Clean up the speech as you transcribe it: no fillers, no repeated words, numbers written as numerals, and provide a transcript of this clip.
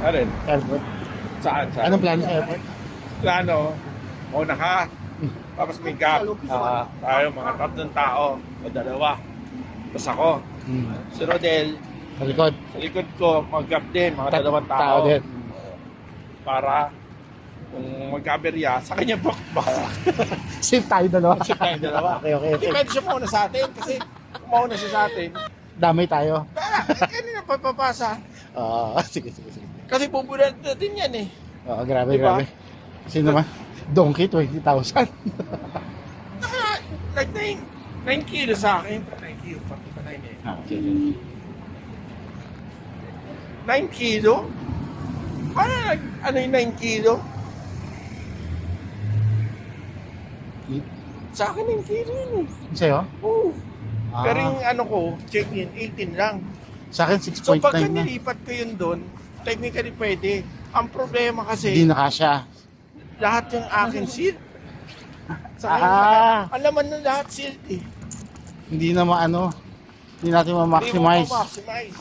Alin? Airport. Saan? Saan? Anong plano sa airport? Plano? Mauna ka. Tapos may gap. Tayo, mga 3 tao. O 2. Tapos ako. Si Rodel, Sa likod. sa likod ko, mag-gap din. Mga 2 tao. Tao din. Para kung magkaberya, sa kanya baka. Safe tayo dalawa. Safe tayong 2. Okay, okay. Hindi pwede siya mauna sa atin. Kasi kung mauna siya sa atin, Damay tayo. kanina papapasa. Sige, sige, sige. Kasi pupunan natin yan eh. Oo, grabe, Diba? grabe. Sino man? Donkey, 20,000. Like 9 kilos sa akin. 9 kilos, pati pa 9 eh. Okay. 9 kilo? Ano yung 9 kilo? Sa akin 9 kilo yun eh. Sa'yo? Oo. Ah. Pero yung ano ko, check-in, 18 lang. Sa akin, So 6.9 pagka na. nilipat ko yun doon, technically pwede. Ang problema Hindi kasi, na kasya. lahat yung akin sealed. Sa akin, ang laman ng lahat sealed eh. Hindi na maano. Hindi natin Hindi mo ma-maximize. ma-maximize.